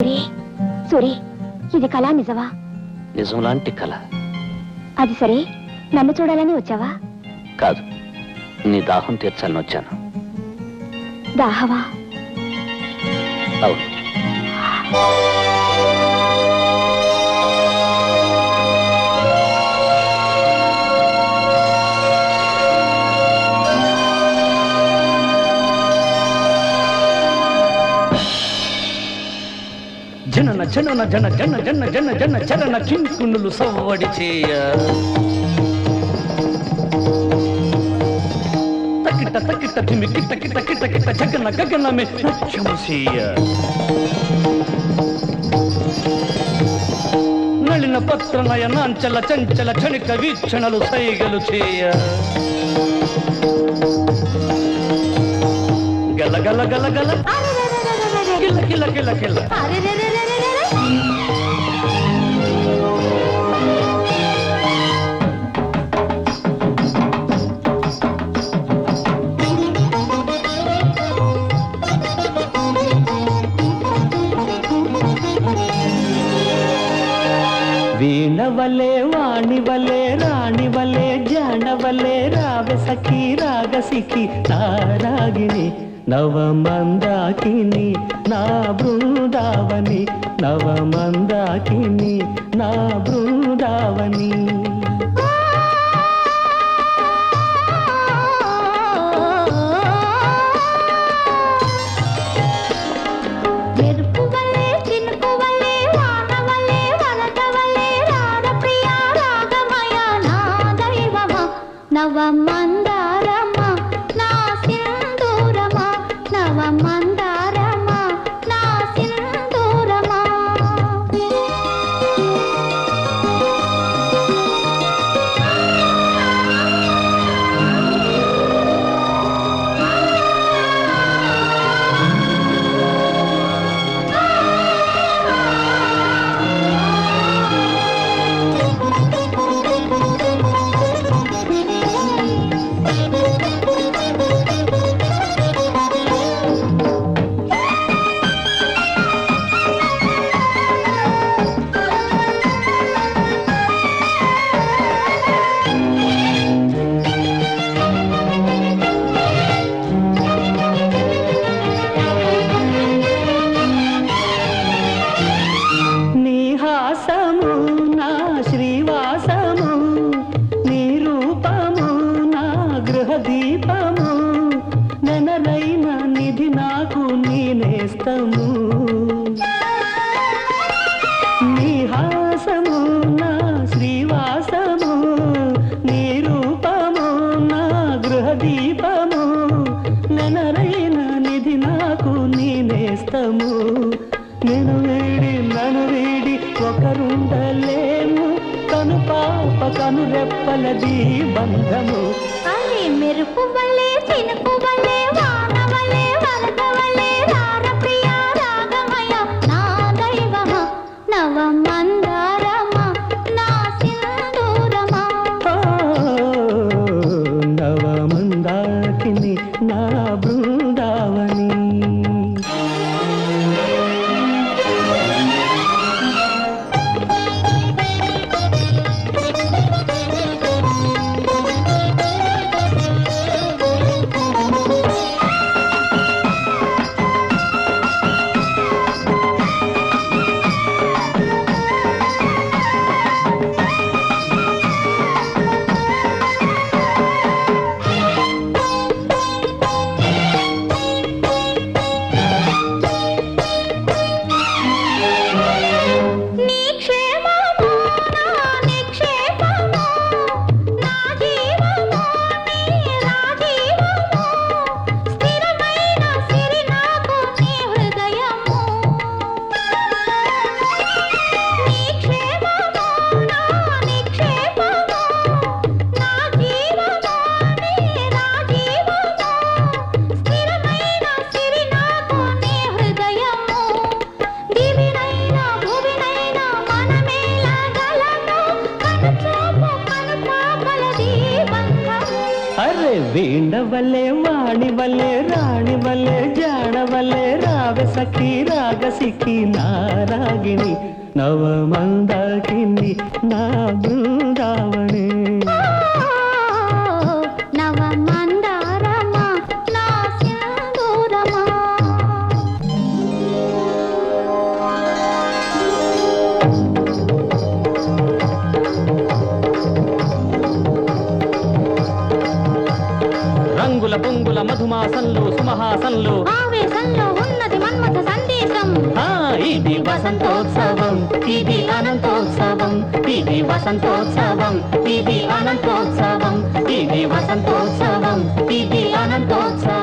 సూరి, ఇది కళ నిజమా? నిజం లాంటి కళ. అది సరే, నన్ను చూడాలని వచ్చావా? కాదు, నీ దాహం తీర్చాలని వచ్చాను. దాహమా? అవును. జనన జనన జన జన జన జన జన చరణ కింకునులు సవ్వడి చేయ తకిట తకిట తిమి కిట కిట కిట కిట జగన గగనమే నృత్యము చేయ నళిన పత్ర నయనాంచల చంచల క్షణిక వీక్షణలు సైగలు చేయ గల గల గల గల కిల కిల కిల కిల వీణవలే వాణివలే రాణివలే జానవలే రావె సఖీ రాగసిఖి నారాగిణి నవమందాకిని నా బృందావని నవమందాకిని నా బృందావని నవమందారమా నా సింధూరమా నవమందారమా నా సింధూరమా దీపము నెనరైన నిధి నాకు నేనేస్తము నీ హాసము నా శ్రీవాసము నీ రూపము నా గృహ దీపము నెనరైన నిధి నాకు నేనేస్తము నేను నన్ను వీడి ఒకరుండలేము కను పాప కను రెప్పలది బంధము మెరుపు వల్లే చినుకు వల్లే వాన వల్లే వరద వల్లే రార ప్రియా రాగమయ నా దైవమా నవమందారమా నా సింధూరమా నవమందాకిని నా బృందావని వీణవలే వాణివలే రాణివలే జాడవలే రా రావే సఖీ రాగసికి నారాగిణి నవమందాకిని నా బృందావని నవ మందారమా నా సింధూరమా రంగుల పొంగుల మధుమాసంలో సుమహాసంలో ఆవేశంలో ఉన్నది మన్మథ సందేశం ఇది వసంతోత్సవం ఇది అనంతోత్సవం ఇది వసంతోత్సవం ఇది అనంతోత్సవం ఇది వసంతోత్సవం ఇది అనంతోత్సవం